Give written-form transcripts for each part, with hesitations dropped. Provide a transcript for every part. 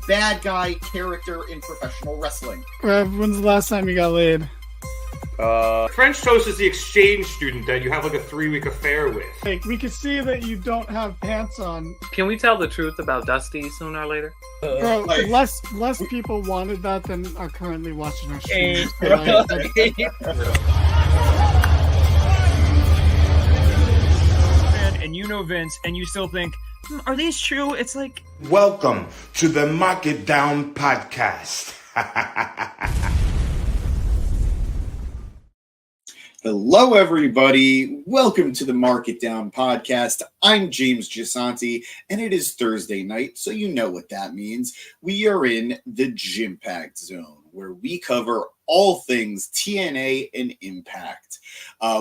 bad guy character in professional wrestling. When's the last time you got laid? French toast is the exchange student that you have like a 3-week affair with. Like, we can see that you don't have pants on. Can we tell the truth about Dusty sooner or later? Bro, like- less people wanted that than are currently watching our streams. And you know Vince, and you still think, are these true? It's like... Welcome to the Mark It Down podcast. Hello, everybody. Welcome to the Mark It Down podcast. I'm James Gisanti, and it is Thursday night, so you know what that means. We are in the Gym Packed Zone, where we cover all things TNA and Impact.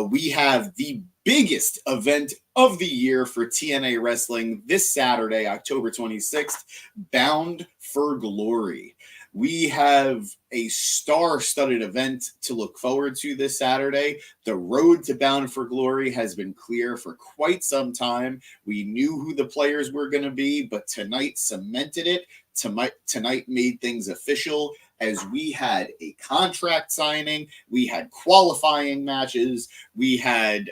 We have the biggest event of the year for TNA wrestling this Saturday, October 26th, Bound for Glory. We have a star-studded event to look forward to this Saturday. The road to Bound for Glory has been clear for quite some time. We knew who the players were going to be, but tonight cemented it. Tonight made things official as we had a contract signing, we had qualifying matches, we had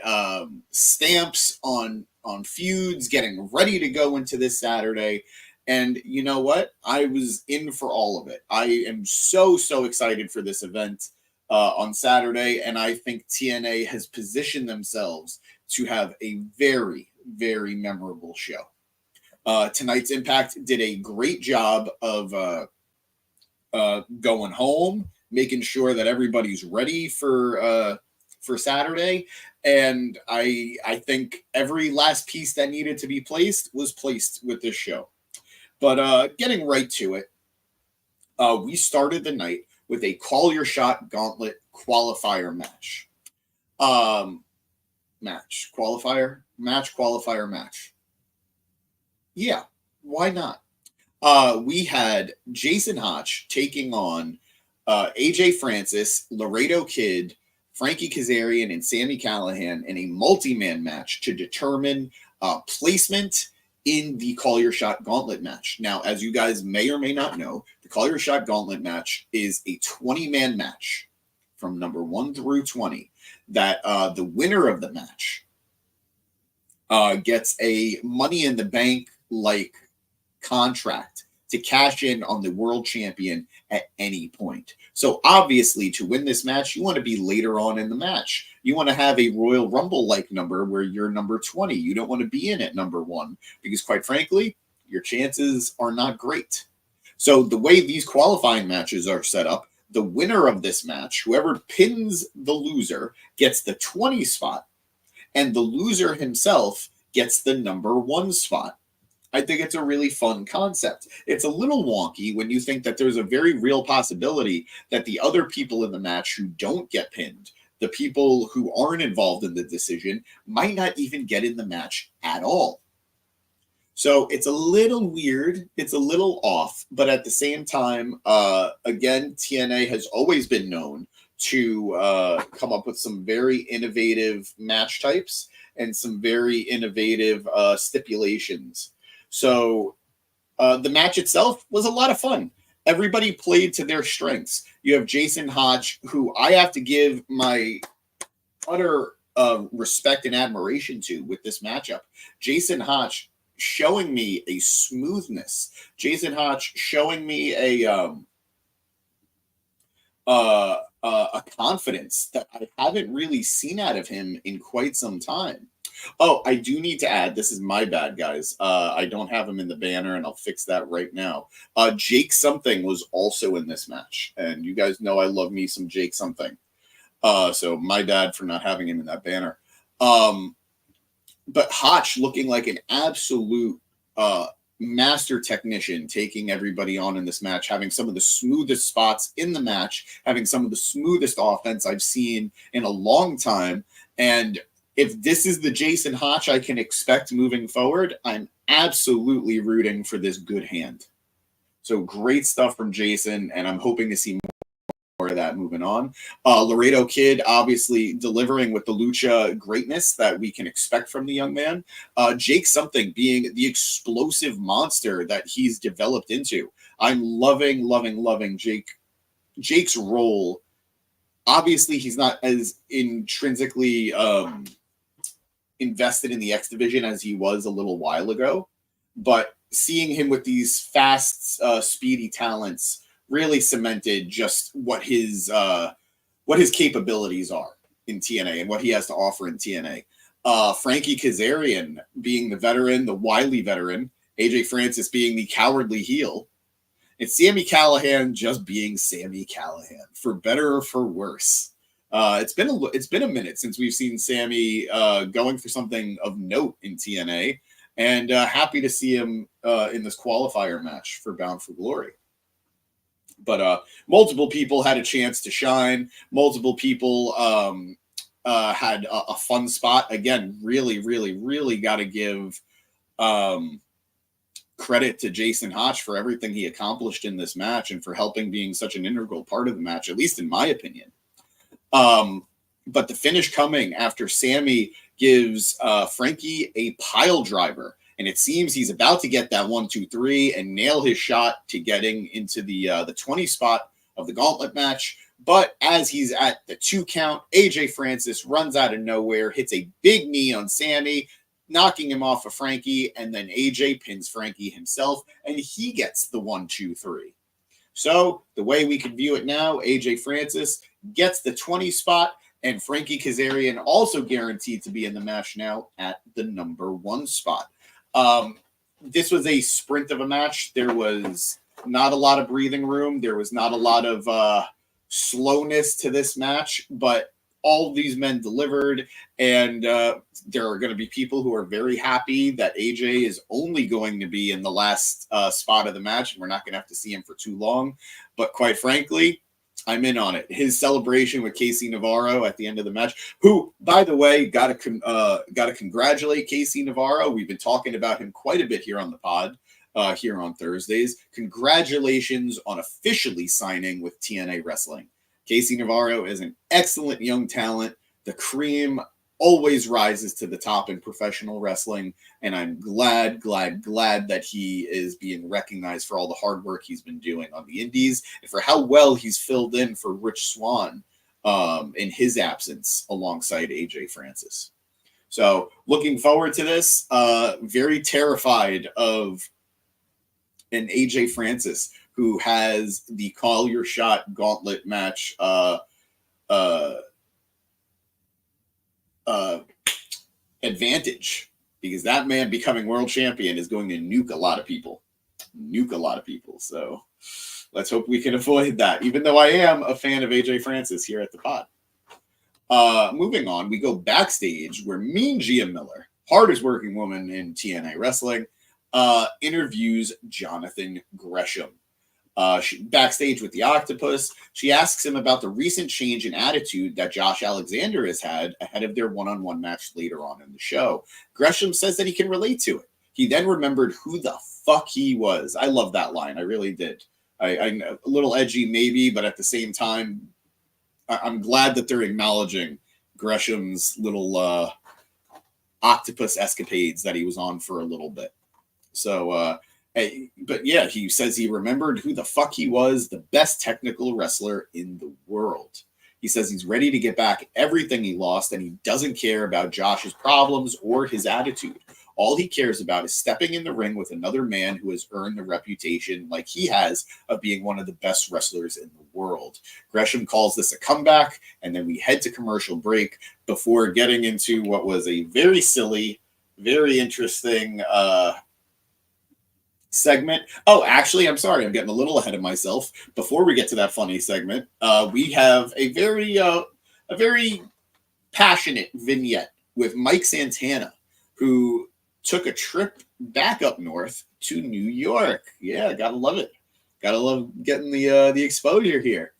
stamps on feuds getting ready to go into this Saturday. And you know what? I was in for all of it. I am so excited for this event on Saturday, and I think TNA has positioned themselves to have a very, very memorable show. Tonight's Impact did a great job of going home, making sure that everybody's ready for Saturday. And I think every last piece that needed to be placed was placed with this show. But getting right to it, we started the night with a Call Your Shot Gauntlet qualifier match. Match. Yeah, why not? We had Jason Hotch taking on AJ Francis, Laredo Kid, Frankie Kazarian, and Sami Callihan in a multi-man match to determine placement in the Call Your Shot Gauntlet match. Now, as you guys may or may not know, the Call Your Shot Gauntlet match is a 20-man match from number 1 through 20 that the winner of the match gets a Money in the Bank like contract to cash in on the world champion at any point. So obviously, to win this match, you want to be later on in the match. You want to have a Royal Rumble-like number where you're number 20. You don't want to be in at number 1 because, quite frankly, your chances are not great. So the way these qualifying matches are set up, the winner of this match, whoever pins the loser, gets the 20 spot, and the loser himself gets the number 1 spot. I think it's a really fun concept. It's a little wonky when you think that there's a very real possibility that the other people in the match who don't get pinned, the people who aren't involved in the decision, might not even get in the match at all. So it's a little weird. It's a little off. But at the same time, again, TNA has always been known to come up with some very innovative match types and some very innovative stipulations. So the match itself was a lot of fun. Everybody played to their strengths. You have Jason Hotch, who I have to give my utter respect and admiration to with this matchup. Jason Hotch showing me a smoothness. Jason Hotch showing me a confidence that I haven't really seen out of him in quite some time. Oh, I do need to add, this is my bad, guys. I don't have him in the banner, and I'll fix that right now. Jake Something was also in this match, and you guys know I love me some Jake Something. So my bad for not having him in that banner. But Hotch looking like an absolute master technician, taking everybody on in this match, having some of the smoothest spots in the match, having some of the smoothest offense I've seen in a long time, and if this is the Jason Hotch I can expect moving forward, I'm absolutely rooting for this good hand. So great stuff from Jason, and I'm hoping to see more. of that moving on. Laredo Kid obviously delivering with the lucha greatness that we can expect from the young man. Jake Something being the explosive monster that he's developed into. I'm loving Jake's role. Obviously, he's not as intrinsically invested in the X Division as he was a little while ago, but seeing him with these fast, speedy talents really cemented just what his capabilities are in TNA and what he has to offer in TNA. Frankie Kazarian being the veteran, the wily veteran, AJ Francis being the cowardly heel, and Sami Callihan just being Sami Callihan, for better or for worse. It's been a minute since we've seen Sami going for something of note in TNA, and happy to see him in this qualifier match for Bound for Glory. But multiple people had a chance to shine. Multiple people had a fun spot. Again, really got to give credit to Jason Hotch for everything he accomplished in this match and for helping being such an integral part of the match, at least in my opinion. But the finish coming after Sami gives Frankie a pile driver. And it seems he's about to get that 1, 2, 3 and nail his shot to getting into the 20 spot of the gauntlet match. But as he's at the 2 count, AJ Francis runs out of nowhere, hits a big knee on Sami, knocking him off of Frankie, and then AJ pins Frankie himself, and he gets the 1, 2, 3. So the way we can view it now, AJ Francis gets the 20 spot, and Frankie Kazarian also guaranteed to be in the match now at the number 1 spot. This was a sprint of a match. There was not a lot of breathing room. There was not a lot of slowness to this match, but all these men delivered, and there are going to be people who are very happy that AJ is only going to be in the last spot of the match, and we're not going to have to see him for too long. But quite frankly, I'm in on it. His celebration with Casey Navarro at the end of the match, who, by the way, got to congratulate Casey Navarro. We've been talking about him quite a bit here on the pod, here on Thursdays. Congratulations on officially signing with TNA Wrestling. Casey Navarro is an excellent young talent. The cream always rises to the top in professional wrestling, and I'm glad that he is being recognized for all the hard work he's been doing on the indies and for how well he's filled in for Rich Swann in his absence alongside AJ Francis. So looking forward to this, very terrified of an AJ Francis who has the Call Your Shot gauntlet match advantage, because that man becoming world champion is going to nuke a lot of people. So let's hope we can avoid that, even though I am a fan of AJ Francis here at the pod. Moving on, we go backstage where Mean Gia Miller, hardest working woman in TNA wrestling, interviews Jonathan Gresham. Backstage with the Octopus, she asks him about the recent change in attitude that Josh Alexander has had ahead of their one-on-one match later on in the show. Gresham says that he can relate to it. He then remembered who the fuck he was. I love that line. I really did. I'm a little edgy maybe, but at the same time, I'm glad that they're acknowledging Gresham's little octopus escapades that he was on for a little bit. So, but yeah, he says he remembered who the fuck he was, the best technical wrestler in the world. He says he's ready to get back everything he lost, and he doesn't care about Josh's problems or his attitude. All he cares about is stepping in the ring with another man who has earned a reputation like he has of being one of the best wrestlers in the world. Gresham calls this a comeback, and then we head to commercial break before getting into what was a very silly, very interesting segment. Oh, actually, I'm sorry. I'm getting a little ahead of myself. Before we get to that funny segment, we have a very passionate vignette with Mike Santana, who took a trip back up north to New York. Yeah, gotta love it. Gotta love getting the exposure here.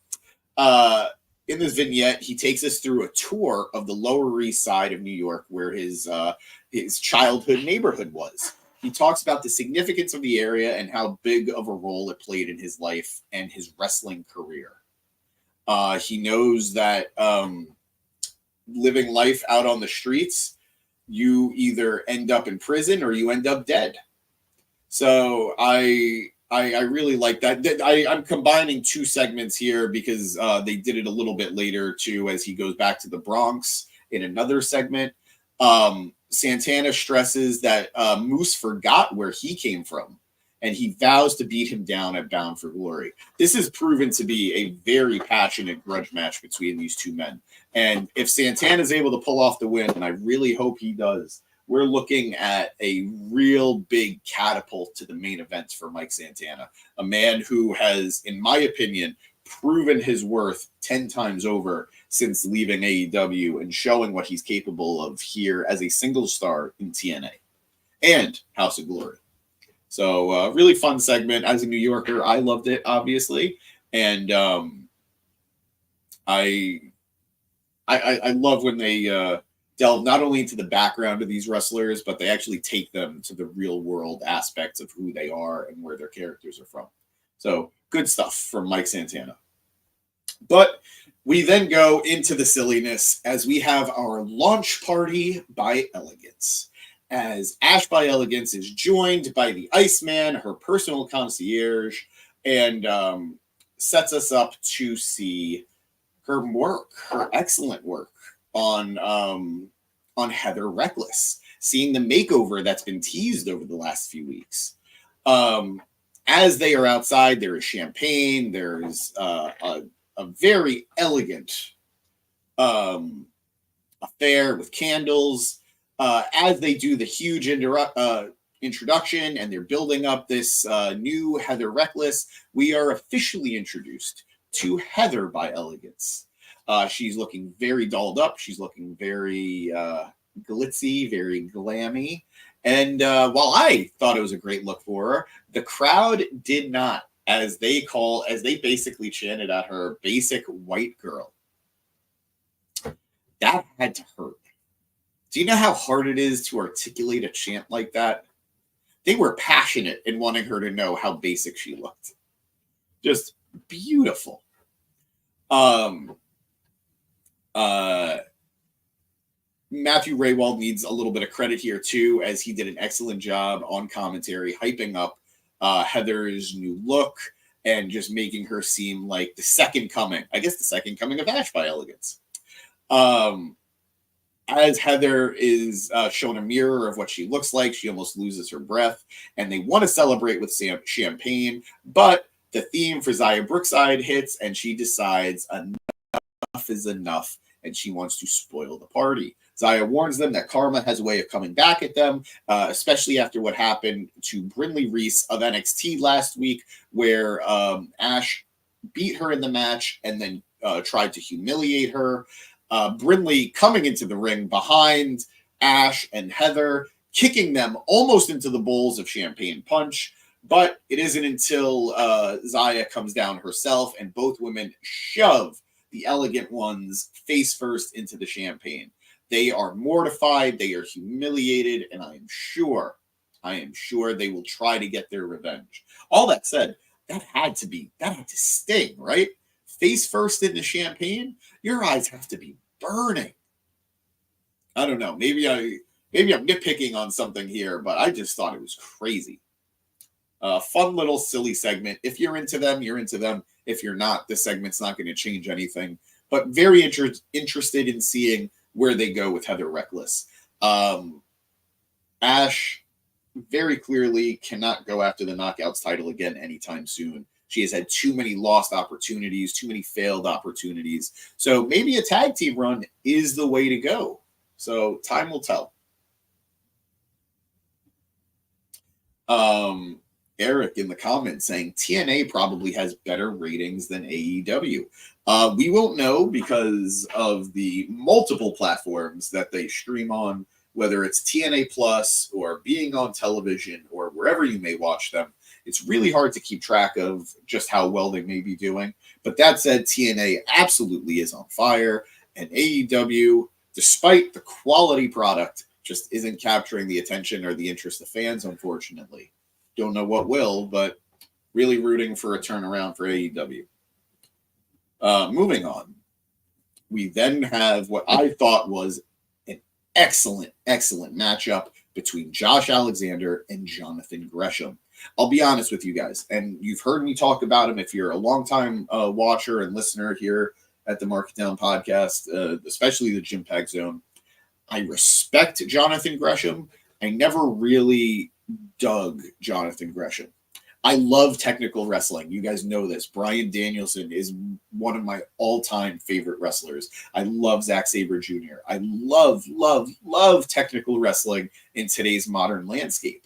In this vignette, he takes us through a tour of the Lower East Side of New York, where his childhood neighborhood was. He talks about the significance of the area and how big of a role it played in his life and his wrestling career. He knows that living life out on the streets, you either end up in prison or you end up dead. So I really like that. I'm combining two segments here because they did it a little bit later too, as he goes back to the Bronx in another segment. Santana stresses that Moose forgot where he came from, and he vows to beat him down at Bound for Glory. This has proven to be a very passionate grudge match between these two men. And if Santana is able to pull off the win, and I really hope he does, we're looking at a real big catapult to the main events for Mike Santana, a man who has, in my opinion, proven his worth 10 times over since leaving AEW and showing what he's capable of here as a single star in TNA and House of Glory. So really fun segment. As a New Yorker, I loved it, obviously. And I love when they delve not only into the background of these wrestlers, but they actually take them to the real world aspects of who they are and where their characters are from. So good stuff from Mike Santana. But we then go into the silliness as we have our launch party by Elegance. As Ash by Elegance is joined by the Iceman, her personal concierge, and sets us up to see her work, her excellent work on Heather Reckless, seeing the makeover that's been teased over the last few weeks. As they are outside, there is champagne. There's a very elegant affair with candles. As they do the huge introduction and they're building up this new Heather Reckless, we are officially introduced to Heather by Elegance. She's looking very dolled up. She's looking very glitzy, very glammy. And while I thought it was a great look for her, the crowd did not, as they basically chanted at her, basic white girl. That had to hurt. Do you know how hard it is to articulate a chant like that? They were passionate in wanting her to know how basic she looked. Just beautiful. Matthew Raywald needs a little bit of credit here too, as he did an excellent job on commentary, hyping up Heather's new look and just making her seem like the second coming of Ash by Elegance. As Heather is shown a mirror of what she looks like, she almost loses her breath, and they want to celebrate with champagne, but the theme for Zaya Brookside hits, and she decides enough is enough, and she wants to spoil the party. Zaya warns them that karma has a way of coming back at them, especially after what happened to Brinley Reese of NXT last week, where Ash beat her in the match and then tried to humiliate her. Brinley coming into the ring behind Ash and Heather, kicking them almost into the bowls of champagne punch. But it isn't until Zaya comes down herself and both women shove the elegant ones face first into the champagne. They are mortified, they are humiliated, and I am sure they will try to get their revenge. All that said, that had to sting, right? Face first in the champagne, your eyes have to be burning. I don't know. Maybe I'm nitpicking on something here, but I just thought it was crazy. Fun little silly segment. If you're into them, you're into them. If you're not, this segment's not going to change anything. But very interested in seeing where they go with Heather Reckless. Ash very clearly cannot go after the Knockouts title again anytime soon. She has had too many lost opportunities, too many failed opportunities. So maybe a tag team run is the way to go. So time will tell. Eric in the comments saying TNA probably has better ratings than AEW. We won't know because of the multiple platforms that they stream on, whether it's TNA Plus or being on television or wherever you may watch them. It's really hard to keep track of just how well they may be doing. But that said, TNA absolutely is on fire. And AEW, despite the quality product, just isn't capturing the attention or the interest of fans, unfortunately. Don't know what will, but really rooting for a turnaround for AEW. Moving on, we then have what I thought was an excellent matchup between Josh Alexander and Jonathan Gresham. I'll be honest with you guys, and you've heard me talk about him if you're a longtime watcher and listener here at the Mark It Down podcast, especially the Gym Pack Zone. I respect Jonathan Gresham. I never really dug Jonathan Gresham. I love technical wrestling. You guys know this. Bryan Danielson is one of my all-time favorite wrestlers. I love Zack Sabre Jr. I love technical wrestling in today's modern landscape.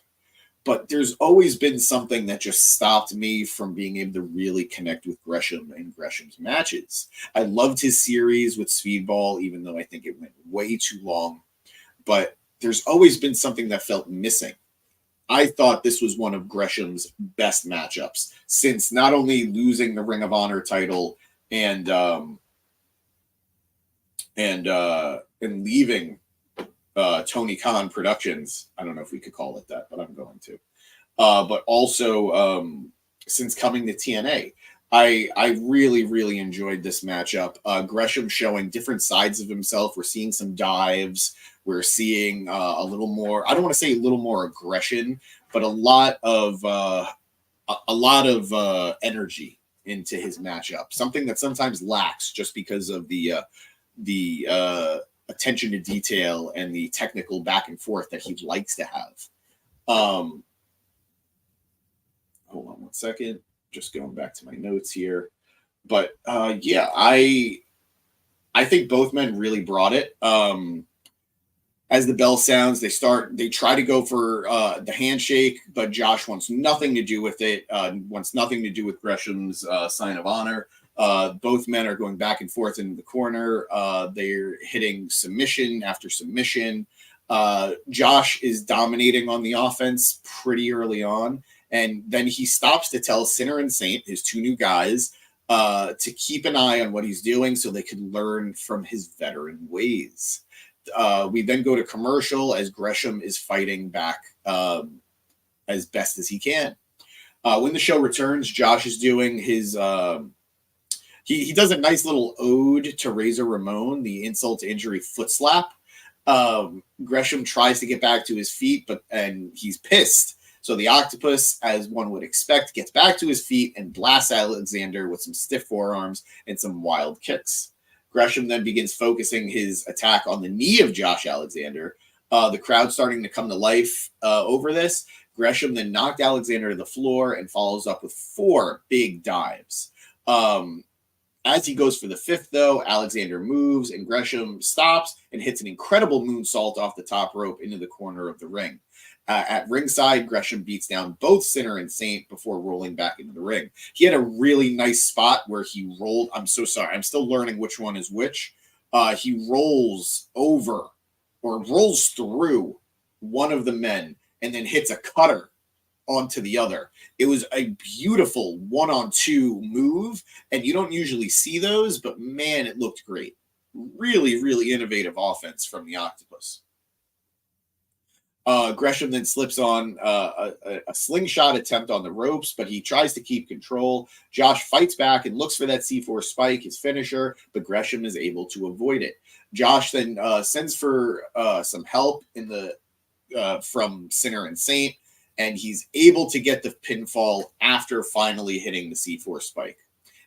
But there's always been something that just stopped me from being able to really connect with Gresham and Gresham's matches. I loved his series with Speedball, even though I think it went way too long. But there's always been something that felt missing. I thought this was one of Gresham's best matchups, since not only losing the Ring of Honor title and leaving Tony Khan Productions. I don't know if we could call it that, but I'm going to. But also since coming to TNA, I really enjoyed this matchup. Gresham showing different sides of himself. We're seeing some dives. We're seeing a little more, I don't want to say a little more aggression, but a lot of energy into his matchup. Something that sometimes lacks just because of the attention to detail and the technical back and forth that he likes to have. Hold on one second. Just going back to my notes here. But yeah, I think both men really brought it. As the bell sounds, they try to go for the handshake, but Josh wants nothing to do with it, wants nothing to do with Gresham's sign of honor. Both men are going back and forth in the corner. They're hitting submission after submission. Josh is dominating on the offense pretty early on, and then he stops to tell Sinner and Saint, his two new guys, to keep an eye on what he's doing so they could learn from his veteran ways. We then go to commercial as Gresham is fighting back as best as he can. When the show returns, Josh is doing his he does a nice little ode to Razor Ramon, the insult to injury foot slap. Gresham tries to get back to his feet, and he's pissed. So the octopus, as one would expect, gets back to his feet and blasts Alexander with some stiff forearms and some wild kicks. Gresham then begins focusing his attack on the knee of Josh Alexander. The crowd starting to come to life over this. Gresham then knocked Alexander to the floor and follows up with 4 big dives. As he goes for the 5th, though, Alexander moves and Gresham stops and hits an incredible moonsault off the top rope into the corner of the ring. At ringside, Gresham beats down both Sinner and Saint before rolling back into the ring. He had a really nice spot where he rolled. I'm so sorry. I'm still learning which one is which. He rolls over or rolls through one of the men and then hits a cutter onto the other. It was a beautiful 1-on-2 move, and you don't usually see those, but man, it looked great. Really innovative offense from the octopus. Gresham then slips on a slingshot attempt on the ropes, but he tries to keep control. Josh fights back and looks for that C4 spike, his finisher, but Gresham is able to avoid it. Josh then sends for some help in the from Sinner and Saint, and he's able to get the pinfall after finally hitting the C4 spike.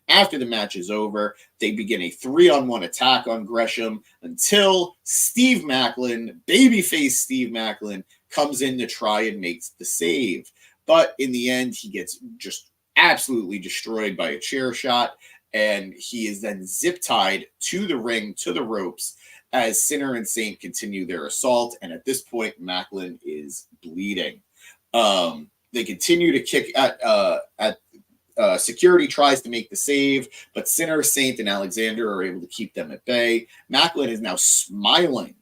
After the match is over, they begin a 3-on-1 attack on Gresham until Steve Macklin, babyface Steve Macklin, comes in to try and makes the save. But in the end, he gets just absolutely destroyed by a chair shot, and he is then zip-tied to the ring, to the ropes, as Sinner and Saint continue their assault, and at this point, Macklin is bleeding. They continue to kick at security tries to make the save, but Sinner, Saint, and Alexander are able to keep them at bay. Macklin is now smiling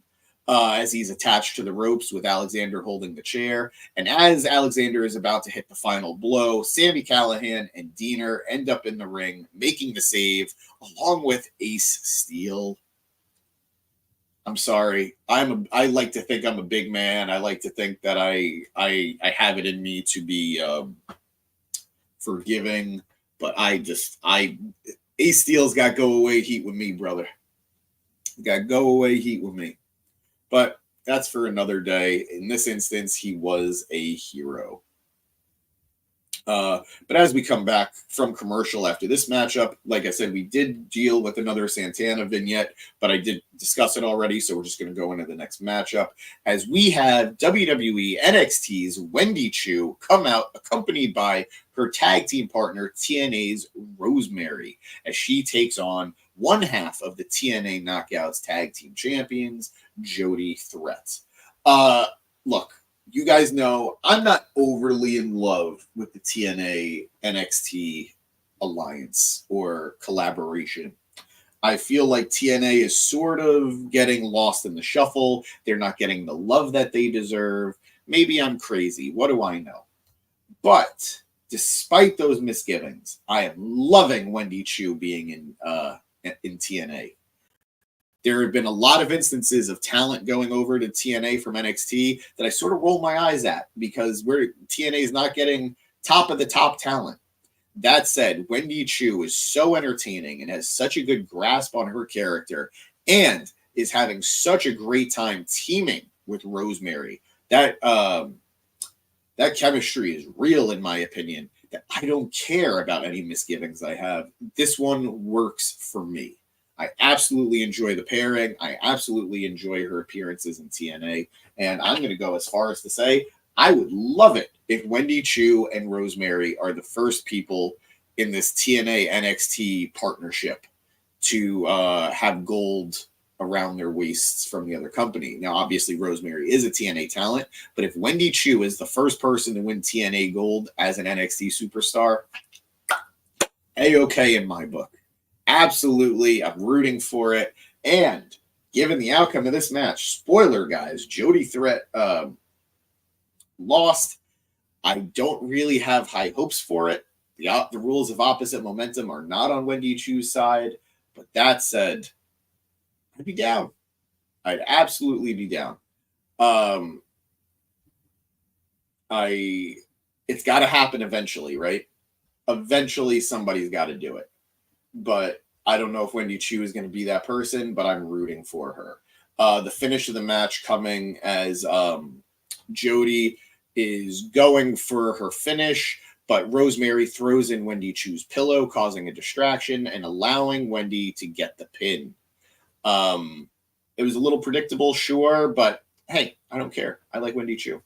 as he's attached to the ropes with Alexander holding the chair. And as Alexander is about to hit the final blow, Sami Callihan and Diener end up in the ring, making the save, along with Ace Steel. I'm sorry. I like to think I'm a big man. I like to think that I have it in me to be forgiving, but Ace Steel's got go away heat with me, brother. Got go away heat with me. But that's for another day. In this instance, he was a hero. But as we come back from commercial after this matchup, like I said, we did deal with another Santana vignette, but I did discuss it already, so we're just going to go into the next matchup as we have WWE NXT's Wendy Chu come out accompanied by her tag team partner TNA's Rosemary as she takes on one half of the TNA Knockouts tag team champions, Jody Threat. Look, you guys know I'm not overly in love with the TNA NXT alliance or collaboration. I feel like TNA is sort of getting lost in the shuffle. They're not getting the love that they deserve. Maybe I'm crazy. What do I know? But despite those misgivings, I am loving Wendy Chu being in TNA. There have been a lot of instances of talent going over to TNA from NXT that I sort of roll my eyes at because TNA is not getting top of the top talent. That said, Wendy Chu is so entertaining and has such a good grasp on her character and is having such a great time teaming with Rosemary. That chemistry is real, in my opinion, that I don't care about any misgivings I have. This one works for me. I absolutely enjoy the pairing. I absolutely enjoy her appearances in TNA. And I'm going to go as far as to say I would love it if Wendy Chu and Rosemary are the first people in this TNA NXT partnership to have gold around their waists from the other company. Now, obviously, Rosemary is a TNA talent, but if Wendy Chu is the first person to win TNA gold as an NXT superstar, A-okay in my book. Absolutely, I'm rooting for it. And given the outcome of this match, spoiler, guys, Jody Threat lost. I don't really have high hopes for it. The rules of opposite momentum are not on Wendy Chu's side. But that said, I'd be down. I'd absolutely be down. It's got to happen eventually, right? Eventually, somebody's got to do it. But I don't know if Wendy Chu is going to be that person, but I'm rooting for her. The finish of the match coming as Jody is going for her finish, but Rosemary throws in Wendy Chu's pillow, causing a distraction and allowing Wendy to get the pin. It was a little predictable, sure, but hey, I don't care. I like Wendy Chu.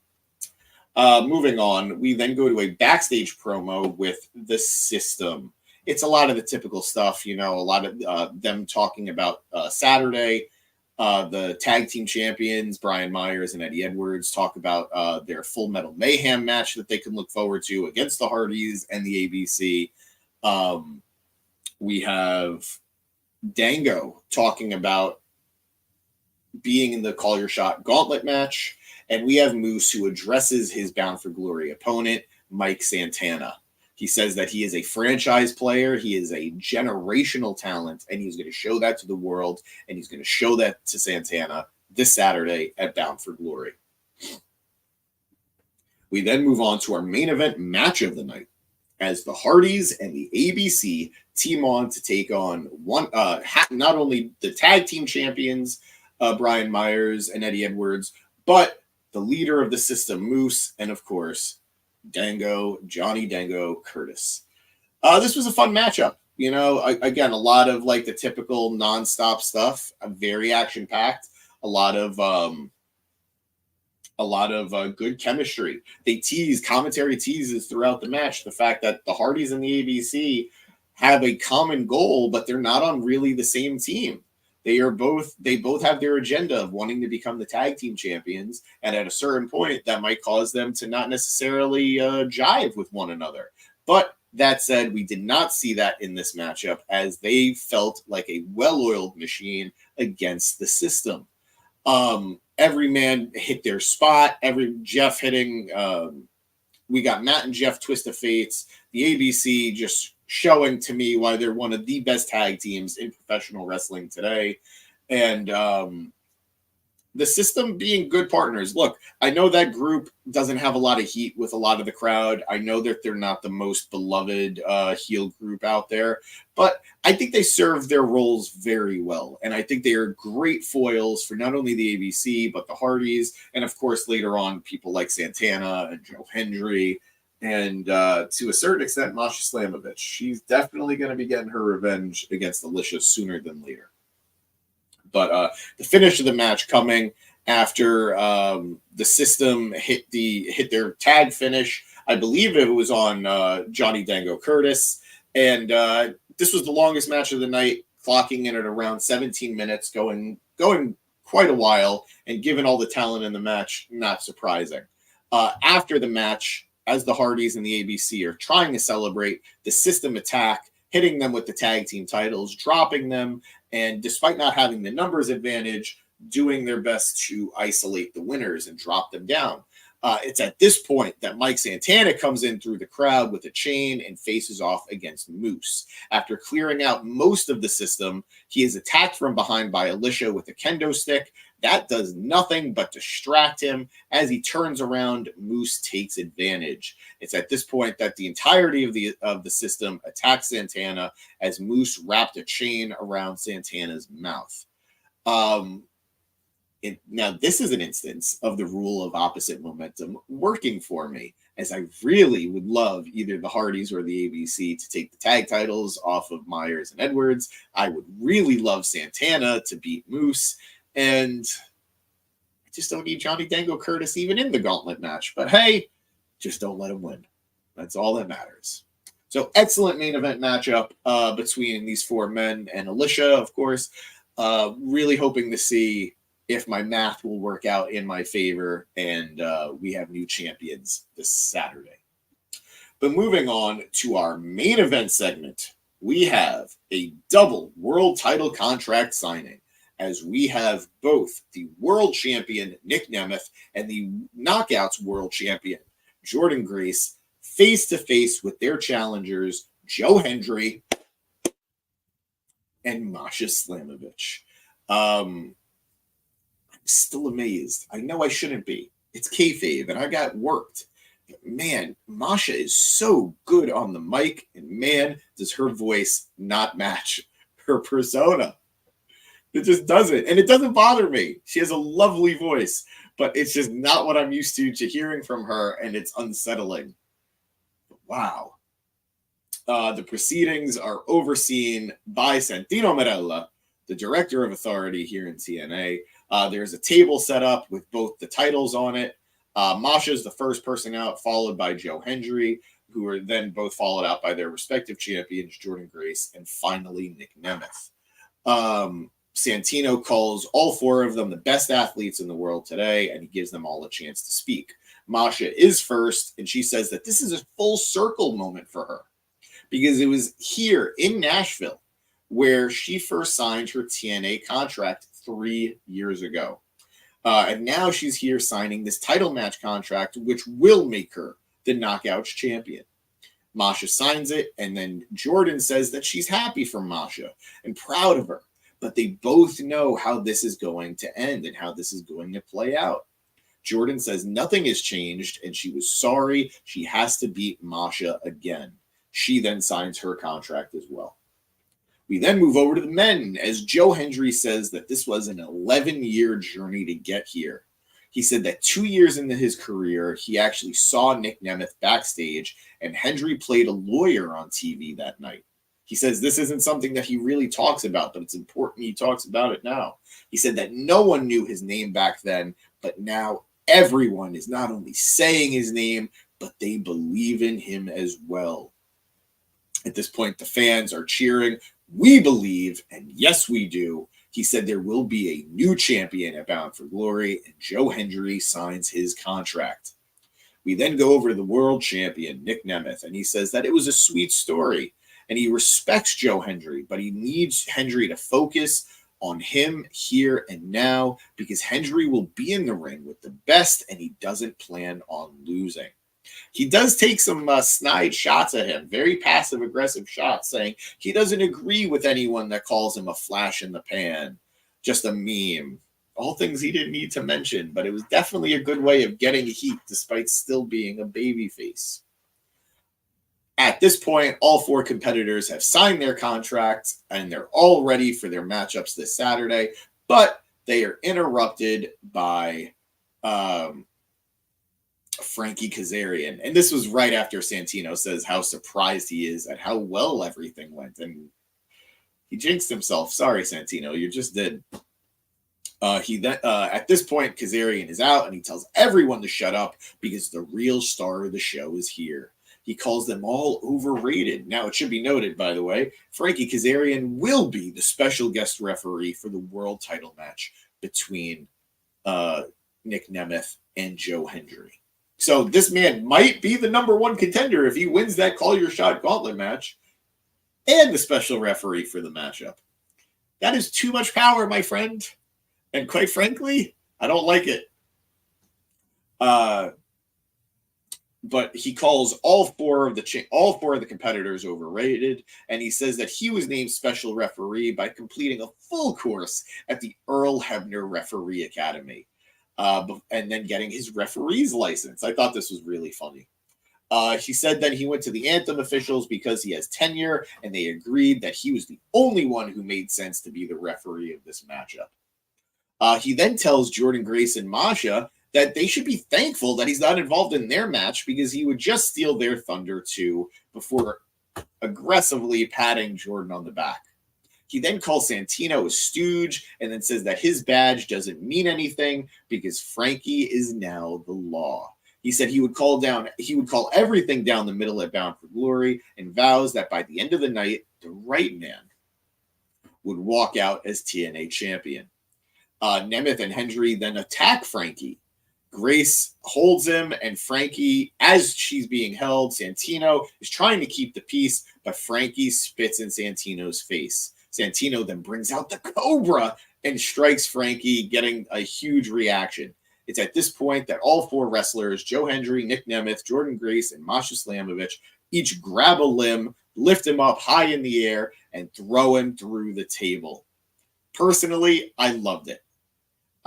Moving on, we then go to a backstage promo with the System. It's a lot of the typical stuff, a lot of them talking about Saturday. The tag team champions, Brian Myers and Eddie Edwards, talk about their Full Metal Mayhem match that they can look forward to against the Hardys and the ABC. We have Dango talking about being in the Call Your Shot Gauntlet match. And we have Moose, who addresses his Bound for Glory opponent, Mike Santana. He says that he is a franchise player, he is a generational talent, and he's going to show that to the world, and he's going to show that to Santana this Saturday at Bound for Glory. We then move on to our main event match of the night, as the Hardys and the ABC team on to take on not only the tag team champions, Brian Myers and Eddie Edwards, but the leader of the System, Moose, and of course, Johnny Dango Curtis. This was a fun matchup. Again, a lot of like the typical nonstop stuff, very action packed, a lot of good chemistry. Commentary teases throughout the match the fact that the Hardys and the ABC have a common goal, but they're not on really the same team. They both have their agenda of wanting to become the tag team champions, and at a certain point, that might cause them to not necessarily jive with one another. But that said, we did not see that in this matchup, as they felt like a well-oiled machine against the System. Every man hit their spot. Jeff hitting. We got Matt and Jeff Twist of Fates. The ABC just showing to me why they're one of the best tag teams in professional wrestling today. And the system being good partners. Look, I know that group doesn't have a lot of heat with a lot of the crowd. I know that they're not the most beloved heel group out there, but I think they serve their roles very well. And I think they are great foils for not only the ABC, but the Hardys. And of course, later on, people like Santana and Joe Hendry. And to a certain extent, Masha Slamovich. She's definitely going to be getting her revenge against Alicia sooner than later. But the finish of the match coming after the system hit their tag finish. I believe it was on Johnny Dango Curtis. And this was the longest match of the night, clocking in at around 17 minutes, going quite a while. And given all the talent in the match, not surprising. After the match, as the Hardys and the ABC are trying to celebrate, the system attack, hitting them with the tag team titles, dropping them, and despite not having the numbers advantage, doing their best to isolate the winners and drop them down. It's at this point that Mike Santana comes in through the crowd with a chain and faces off against Moose. After clearing out most of the system, he is attacked from behind by Alicia with a kendo stick. That does nothing but distract him. As he turns around, Moose takes advantage. It's at this point that the entirety of the system attacks Santana as Moose wrapped a chain around Santana's mouth. Now, this is an instance of the rule of opposite momentum working for me, as I really would love either the Hardys or the ABC to take the tag titles off of Myers and Edwards. I would really love Santana to beat Moose. And I just don't need Johnny Dango Curtis even in the gauntlet match. But hey, just don't let him win. That's all that matters. So excellent main event matchup between these four men and Alicia, of course. Really hoping to see if my math will work out in my favor and we have new champions this Saturday. But moving on to our main event segment, we have a double world title contract signing, as we have both the world champion Nick Nemeth and the Knockouts world champion Jordan Grace face to face with their challengers Joe Hendry and Masha Slamovich. I'm still amazed. I know I shouldn't be. It's kayfabe, and I got worked. But man, Masha is so good on the mic, and man, does her voice not match her persona. It just doesn't. And it doesn't bother me. She has a lovely voice, but it's just not what I'm used to hearing from her, and it's unsettling. Wow. The proceedings are overseen by Santino Marella, the director of authority here in TNA. There's a table set up with both the titles on it. Masha's the first person out, followed by Joe Hendry, who are then both followed out by their respective champions, Jordan Grace, and finally Nick Nemeth. Santino calls all four of them the best athletes in the world today, and he gives them all a chance to speak. Masha is first, and she says that this is a full circle moment for her, because it was here in Nashville where she first signed her TNA contract 3 years ago. And now she's here signing this title match contract, which will make her the Knockouts champion. Masha signs it, and then Jordan says that she's happy for Masha and proud of her. But they both know how this is going to end and how this is going to play out. Jordan says nothing has changed, and she was sorry. She has to beat Masha again. She then signs her contract as well. We then move over to the men, as Joe Hendry says that this was an 11-year journey to get here. He said that 2 years into his career, he actually saw Nick Nemeth backstage, and Hendry played a lawyer on TV that night. He says this isn't something that he really talks about, but it's important he talks about it now. He said that no one knew his name back then, but now everyone is not only saying his name, but they believe in him as well. At this point, the fans are cheering, "We believe," and yes, we do. He said there will be a new champion at Bound for Glory, and Joe Hendry signs his contract. We then go over to the world champion, Nick Nemeth, and he says that it was a sweet story, and he respects Joe Hendry, but he needs Hendry to focus on him here and now, because Hendry will be in the ring with the best, and he doesn't plan on losing. He does take some snide shots at him, very passive-aggressive shots, saying he doesn't agree with anyone that calls him a flash in the pan, just a meme, All things he didn't need to mention, but it was definitely a good way of getting heat despite still being a babyface. At this point, all 4 competitors have signed their contracts and they're all ready for their matchups this Saturday, but they are interrupted by Frankie Kazarian. And this was right after Santino says how surprised he is at how well everything went. And he jinxed himself. Sorry, Santino, you just did. At this point, Kazarian is out and he tells everyone to shut up because the real star of the show is here. He calls them all overrated. Now, it should be noted, by the way, Frankie Kazarian will be the special guest referee for the world title match between Nick Nemeth and Joe Hendry. So this man might be the #1 contender if he wins that Call Your Shot gauntlet match and the special referee for the matchup. That is too much power, my friend. And quite frankly, I don't like it. But he calls all four of the competitors overrated, and he says that he was named special referee by completing a full course at the Earl Hebner Referee Academy, and then getting his referee's license. I thought this was really funny. He said that he went to the Anthem officials because he has tenure, and they agreed that he was the only one who made sense to be the referee of this matchup. He then tells Jordan Grace and Masha that they should be thankful that he's not involved in their match because he would just steal their thunder too before aggressively patting Jordan on the back. He then calls Santino a stooge and then says that his badge doesn't mean anything because Frankie is now the law. He said he would call everything down the middle at Bound for Glory and vows that by the end of the night, the right man would walk out as TNA champion. Nemeth and Hendry then attack Frankie. Grace holds him, and Frankie, as she's being held, Santino is trying to keep the peace, but Frankie spits in Santino's face. Santino then brings out the Cobra and strikes Frankie, getting a huge reaction. It's at this point that all four wrestlers, Joe Hendry, Nick Nemeth, Jordan Grace, and Masha Slamovich, each grab a limb, lift him up high in the air, and throw him through the table. Personally, I loved it.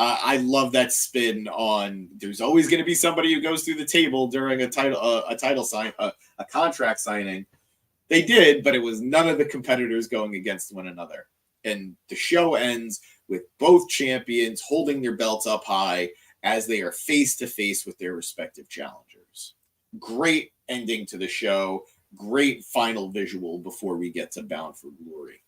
I love that spin on there's always going to be somebody who goes through the table during a contract signing. They did, but it was none of the competitors going against one another. And the show ends with both champions holding their belts up high as they are face to face with their respective challengers. Great ending to the show. Great final visual before we get to Bound for Glory.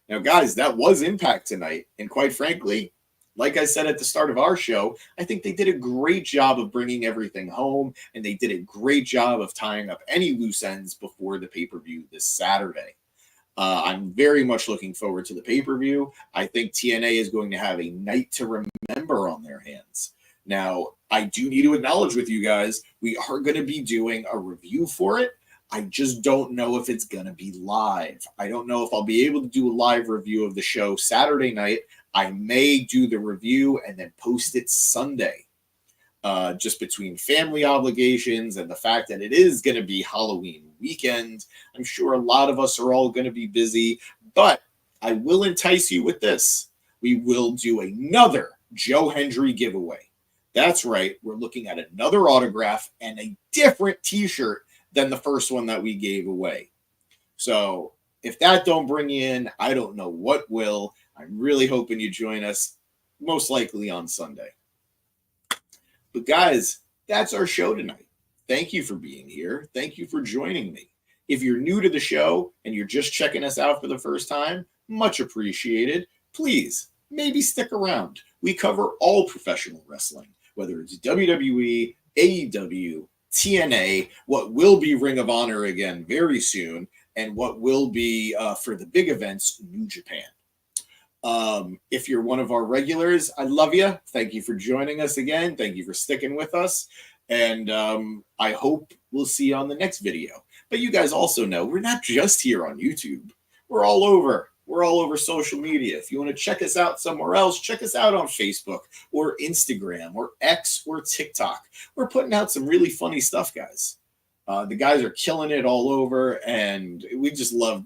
Now, guys, that was Impact tonight. And quite frankly, like I said at the start of our show, I think they did a great job of bringing everything home, and they did a great job of tying up any loose ends before the pay-per-view this Saturday. I'm very much looking forward to the pay-per-view. I think TNA is going to have a night to remember on their hands. Now, I do need to acknowledge with you guys, we are going to be doing a review for it. I just don't know if it's going to be live. I don't know if I'll be able to do a live review of the show Saturday night. I may do the review and then post it Sunday, just between family obligations and the fact that it is going to be Halloween weekend. I'm sure a lot of us are all going to be busy, but I will entice you with this. We will do another Joe Hendry giveaway. That's right. We're looking at another autograph and a different t-shirt than the first one that we gave away. So if that don't bring you in, I don't know what will. I'm really hoping you join us, most likely on Sunday. But guys, that's our show tonight. Thank you for being here. Thank you for joining me. If you're new to the show and you're just checking us out for the first time, much appreciated. Please, maybe stick around. We cover all professional wrestling, whether it's WWE, AEW, TNA, what will be Ring of Honor again very soon, and what will be, for the big events, New Japan. If you're one of our regulars, I love you. Thank you for joining us again. Thank you for sticking with us. And I hope we'll see you on the next video. But you guys also know we're not just here on YouTube. We're all over. We're all over social media. If you want to check us out somewhere else, check us out on Facebook or Instagram or X or TikTok. We're putting out some really funny stuff, guys. The guys are killing it all over, and we just love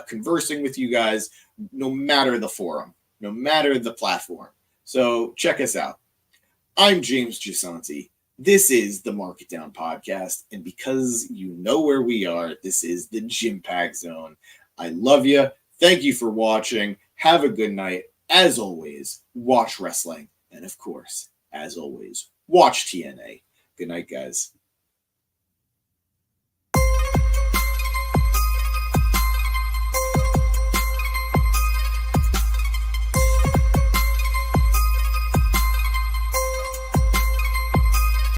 conversing with you guys, no matter the forum, no matter the platform. So check us out. I'm James Gisanti. This is the Market Down Podcast. And because you know where we are, this is the Gym Pack Zone. I love you. Thank you for watching. Have a good night. As always, watch wrestling. And of course, as always, watch TNA. Good night, guys.